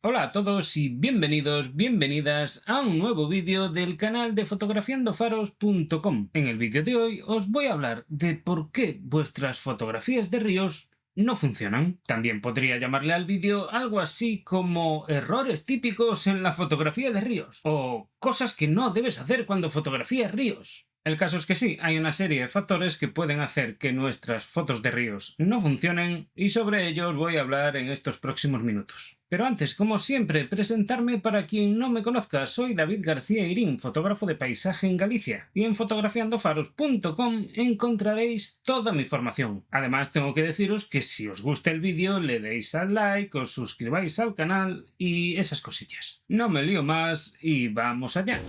Hola a todos y bienvenidos, bienvenidas a un nuevo vídeo del canal de fotografiandofaros.com. En el vídeo de hoy os voy a hablar de por qué vuestras fotografías de ríos no funcionan. También podría llamarle al vídeo algo así como errores típicos en la fotografía de ríos o cosas que no debes hacer cuando fotografías ríos. El caso es que sí, hay una serie de factores que pueden hacer que nuestras fotos de ríos no funcionen y sobre ello os voy a hablar en estos próximos minutos. Pero antes, como siempre, presentarme para quien no me conozca. Soy David García Irín, fotógrafo de paisaje en Galicia, y en fotografiandofaros.com encontraréis toda mi formación. Además, tengo que deciros que si os gusta el vídeo le deis al like, os suscribáis al canal y esas cosillas. No me lío más y vamos allá.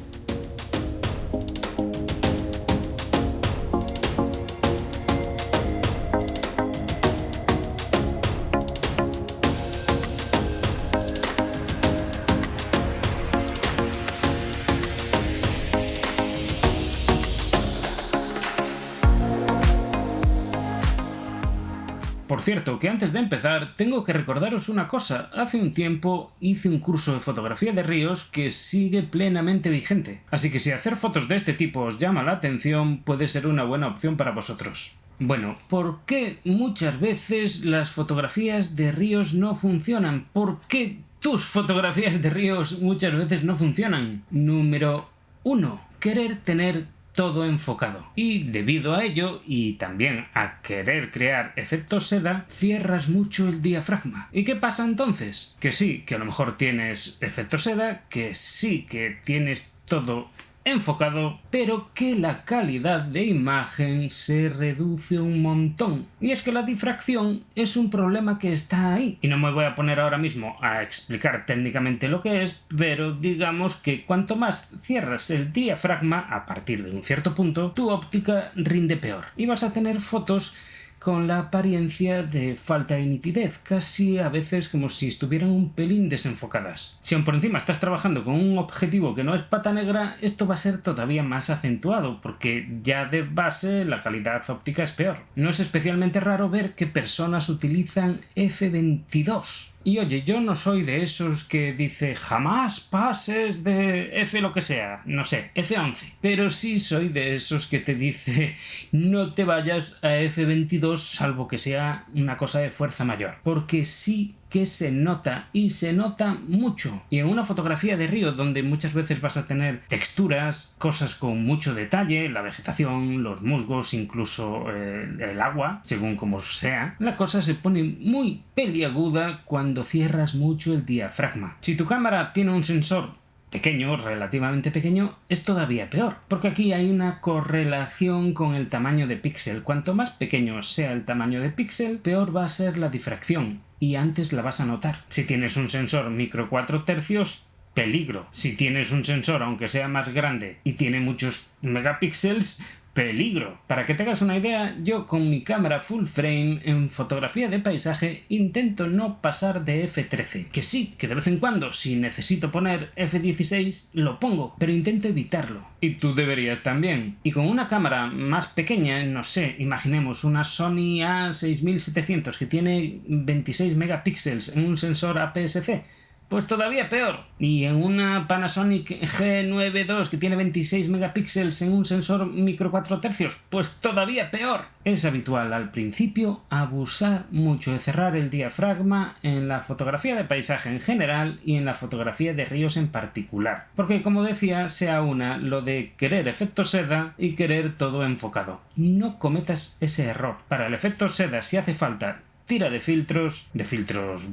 Por cierto, que antes de empezar tengo que recordaros una cosa. Hace un tiempo hice un curso de fotografía de ríos que sigue plenamente vigente. Así que si hacer fotos de este tipo os llama la atención, puede ser una buena opción para vosotros. Bueno, ¿por qué muchas veces las fotografías de ríos no funcionan? ¿Por qué tus fotografías de ríos muchas veces no funcionan? Número 1. Querer tener todo enfocado. Y debido a ello, y también a querer crear efectos seda, cierras mucho el diafragma. ¿Y qué pasa entonces? Que sí, que a lo mejor tienes efectos seda, que sí, que tienes todo enfocado, pero que la calidad de imagen se reduce un montón. Y es que la difracción es un problema que está ahí. Y no me voy a poner ahora mismo a explicar técnicamente lo que es, pero digamos que cuanto más cierras el diafragma, a partir de un cierto punto, tu óptica rinde peor. Y vas a tener fotos con la apariencia de falta de nitidez, casi a veces como si estuvieran un pelín desenfocadas. Si aún por encima estás trabajando con un objetivo que no es pata negra, esto va a ser todavía más acentuado, porque ya de base la calidad óptica es peor. No es especialmente raro ver que personas utilizan f22. Y oye, yo no soy de esos que dice jamás pases de F lo que sea, no sé, F11. Pero sí soy de esos que te dice no te vayas a F22 salvo que sea una cosa de fuerza mayor. Porque sí que se nota, y se nota mucho. Y en una fotografía de río donde muchas veces vas a tener texturas, cosas con mucho detalle, la vegetación, los musgos, incluso el agua, según como sea, la cosa se pone muy peliaguda cuando cierras mucho el diafragma. Si tu cámara tiene un sensor pequeño, relativamente pequeño, es todavía peor, porque aquí hay una correlación con el tamaño de píxel. Cuanto más pequeño sea el tamaño de píxel, peor va a ser la difracción, y antes la vas a notar. Si tienes un sensor micro 4 tercios, peligro. Si tienes un sensor, aunque sea más grande, y tiene muchos megapíxeles, peligro. Para que te hagas una idea, yo con mi cámara full frame en fotografía de paisaje intento no pasar de f13. Que sí, que de vez en cuando si necesito poner f16 lo pongo, pero intento evitarlo. Y tú deberías también. Y con una cámara más pequeña, no sé, imaginemos una Sony A6700 que tiene 26 megapíxeles en un sensor APS-C, pues todavía peor. Y en una Panasonic G9 II que tiene 26 megapíxeles en un sensor micro 4 tercios, pues todavía peor. Es habitual al principio abusar mucho de cerrar el diafragma en la fotografía de paisaje en general y en la fotografía de ríos en particular. Porque como decía, se aúna lo de querer efecto seda y querer todo enfocado. No cometas ese error. Para el efecto seda, si hace falta, tira de filtros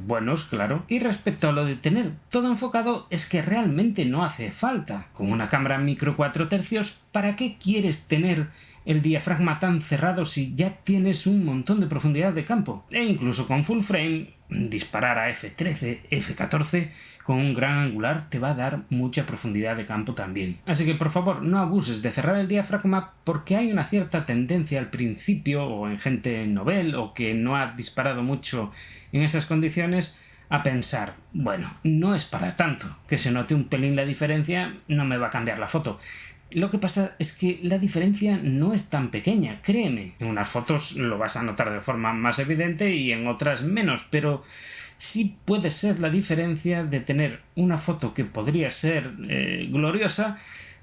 buenos, claro. Y respecto a lo de tener todo enfocado, es que realmente no hace falta. Con una cámara micro 4 tercios, ¿para qué quieres tener el diafragma tan cerrado si ya tienes un montón de profundidad de campo? E incluso con full frame, disparar a f13, f14 con un gran angular te va a dar mucha profundidad de campo también. Así que por favor no abuses de cerrar el diafragma, porque hay una cierta tendencia al principio, o en gente novel o que no ha disparado mucho en esas condiciones, a pensar, bueno, no es para tanto, que se note un pelín la diferencia no me va a cambiar la foto. Lo que pasa es que la diferencia no es tan pequeña, créeme. En unas fotos lo vas a notar de forma más evidente y en otras menos, pero sí puede ser la diferencia de tener una foto que podría ser gloriosa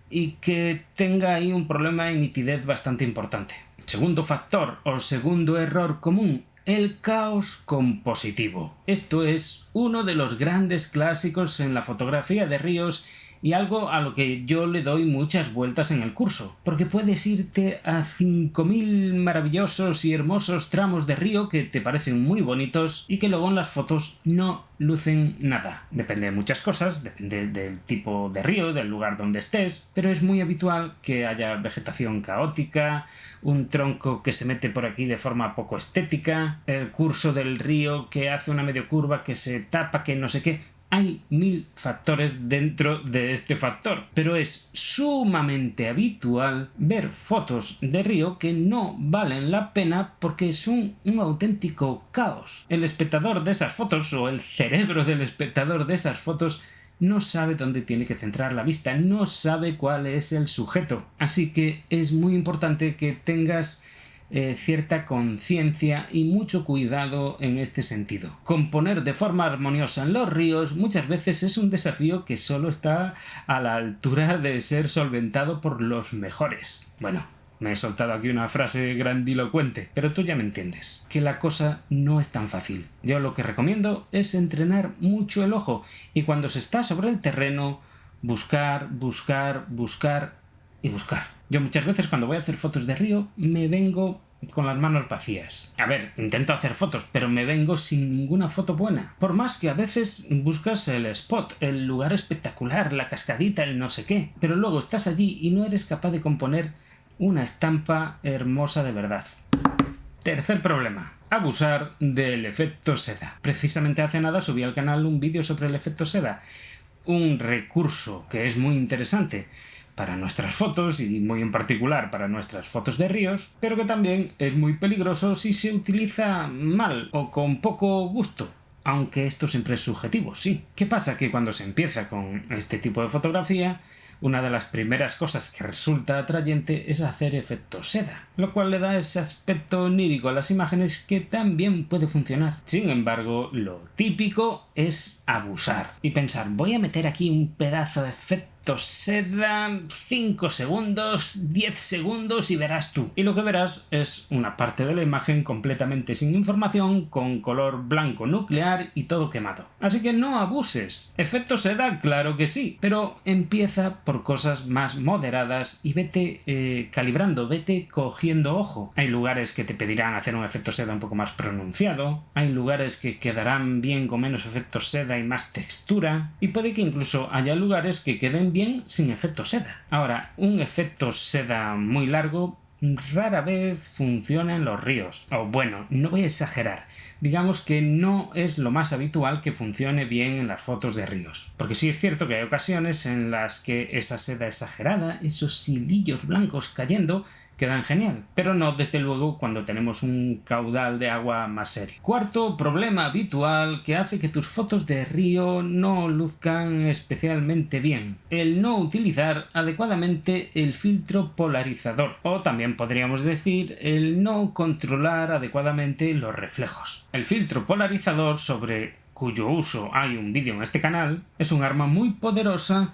y que tenga ahí un problema de nitidez bastante importante. Segundo factor o segundo error común: el caos compositivo. Esto es uno de los grandes clásicos en la fotografía de ríos y algo a lo que yo le doy muchas vueltas en el curso, porque puedes irte a 5000 maravillosos y hermosos tramos de río que te parecen muy bonitos y que luego en las fotos no lucen nada. Depende de muchas cosas, depende del tipo de río, del lugar donde estés, pero es muy habitual que haya vegetación caótica, un tronco que se mete por aquí de forma poco estética, el curso del río que hace una medio curva que se tapa, que no sé qué. Hay 1000 factores dentro de este factor, pero es sumamente habitual ver fotos de río que no valen la pena porque son un auténtico caos. El espectador de esas fotos, o el cerebro del espectador de esas fotos, no sabe dónde tiene que centrar la vista, no sabe cuál es el sujeto. Así que es muy importante que tengas cierta conciencia y mucho cuidado en este sentido. Componer de forma armoniosa en los ríos muchas veces es un desafío que solo está a la altura de ser solventado por los mejores. Bueno, me he soltado aquí una frase grandilocuente, pero tú ya me entiendes, que la cosa no es tan fácil. Yo lo que recomiendo es entrenar mucho el ojo y cuando se está sobre el terreno, buscar y buscar. Yo muchas veces cuando voy a hacer fotos de río me vengo con las manos vacías. A ver, intento hacer fotos, pero me vengo sin ninguna foto buena. Por más que a veces buscas el spot, el lugar espectacular, la cascadita, el no sé qué, pero luego estás allí y no eres capaz de componer una estampa hermosa de verdad. Tercer problema: abusar del efecto seda. Precisamente hace nada subí al canal un vídeo sobre el efecto seda, un recurso que es muy interesante para nuestras fotos y muy en particular para nuestras fotos de ríos, pero que también es muy peligroso si se utiliza mal o con poco gusto, aunque esto siempre es subjetivo, sí. ¿Qué pasa? Que cuando se empieza con este tipo de fotografía, una de las primeras cosas que resulta atrayente es hacer efecto seda, lo cual le da ese aspecto onírico a las imágenes que también puede funcionar. Sin embargo, lo típico es abusar y pensar: voy a meter aquí un pedazo de efecto seda, 5 segundos, 10 segundos y verás tú. Y lo que verás es una parte de la imagen completamente sin información, con color blanco nuclear y todo quemado. Así que no abuses. Efecto seda, claro que sí, pero empieza por cosas más moderadas y vete calibrando, vete cogiendo ojo. Hay lugares que te pedirán hacer un efecto seda un poco más pronunciado, hay lugares que quedarán bien con menos efecto seda y más textura, y puede que incluso haya lugares que queden bien sin efecto seda. Ahora, un efecto seda muy largo rara vez funciona en los ríos. O bueno, no voy a exagerar. Digamos que no es lo más habitual que funcione bien en las fotos de ríos. Porque sí es cierto que hay ocasiones en las que esa seda exagerada, esos hilillos blancos cayendo, quedan genial, pero no desde luego cuando tenemos un caudal de agua más serio. Cuarto problema habitual que hace que tus fotos de río no luzcan especialmente bien: el no utilizar adecuadamente el filtro polarizador, o también podríamos decir el no controlar adecuadamente los reflejos. El filtro polarizador, sobre cuyo uso hay un vídeo en este canal, es un arma muy poderosa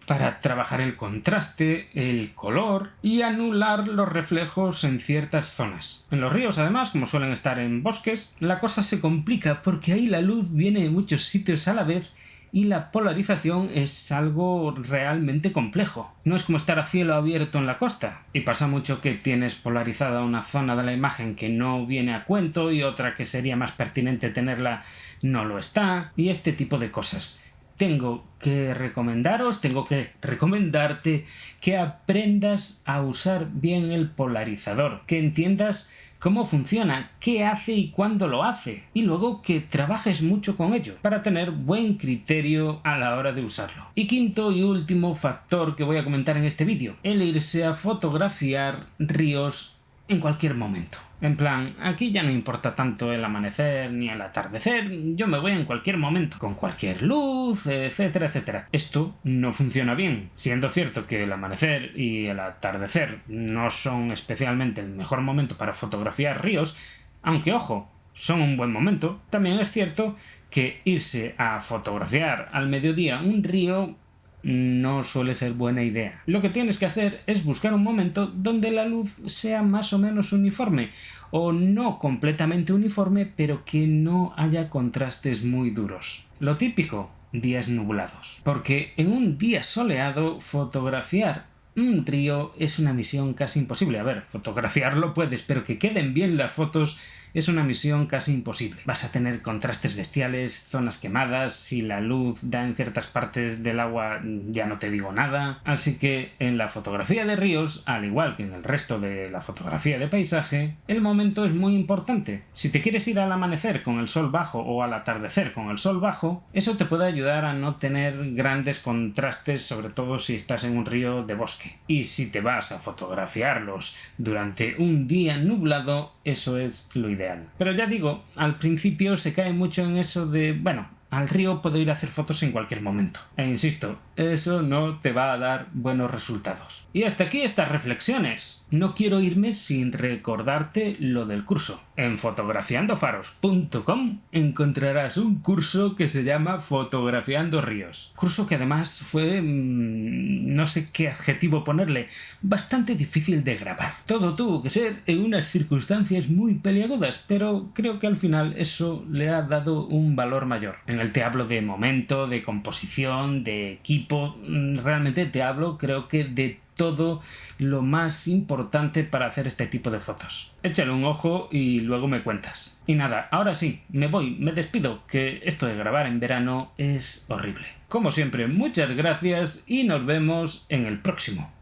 para trabajar el contraste, el color y anular los reflejos en ciertas zonas. En los ríos, además, como suelen estar en bosques, la cosa se complica porque ahí la luz viene de muchos sitios a la vez y la polarización es algo realmente complejo. No es como estar a cielo abierto en la costa, y pasa mucho que tienes polarizada una zona de la imagen que no viene a cuento y otra que sería más pertinente tenerla no lo está, y este tipo de cosas. Tengo que recomendarte que aprendas a usar bien el polarizador, que entiendas cómo funciona, qué hace y cuándo lo hace, y luego que trabajes mucho con ello para tener buen criterio a la hora de usarlo. Y quinto y último factor que voy a comentar en este vídeo: el irse a fotografiar ríos en cualquier momento. En plan, aquí ya no importa tanto el amanecer ni el atardecer, yo me voy en cualquier momento, con cualquier luz, etcétera, etcétera. Esto no funciona bien, siendo cierto que el amanecer y el atardecer no son especialmente el mejor momento para fotografiar ríos, aunque ojo, son un buen momento. También es cierto que irse a fotografiar al mediodía un río no suele ser buena idea. Lo que tienes que hacer es buscar un momento donde la luz sea más o menos uniforme, o no completamente uniforme, pero que no haya contrastes muy duros. Lo típico, días nublados. Porque en un día soleado, fotografiar un río es una misión casi imposible. A ver, fotografiarlo puedes, pero que queden bien las fotos es una misión casi imposible. Vas a tener contrastes bestiales, zonas quemadas, si la luz da en ciertas partes del agua ya no te digo nada. Así que en la fotografía de ríos, al igual que en el resto de la fotografía de paisaje, el momento es muy importante. Si te quieres ir al amanecer con el sol bajo o al atardecer con el sol bajo, eso te puede ayudar a no tener grandes contrastes, sobre todo si estás en un río de bosque. Y si te vas a fotografiarlos durante un día nublado, eso es lo ideal. Pero ya digo, al principio se cae mucho en eso de, bueno, al río puedo ir a hacer fotos en cualquier momento. E insisto, eso no te va a dar buenos resultados. Y hasta aquí estas reflexiones. No quiero irme sin recordarte lo del curso. En fotografiandofaros.com encontrarás un curso que se llama Fotografiando Ríos. Curso que además fue, no sé qué adjetivo ponerle, bastante difícil de grabar. Todo tuvo que ser en unas circunstancias muy peliagudas, pero creo que al final eso le ha dado un valor mayor. En el te hablo de momento, de composición, de equipo, realmente te hablo creo que de todo lo más importante para hacer este tipo de fotos. Échale un ojo y luego me cuentas. Y nada, ahora sí, me voy, me despido, que esto de grabar en verano es horrible. Como siempre, muchas gracias y nos vemos en el próximo.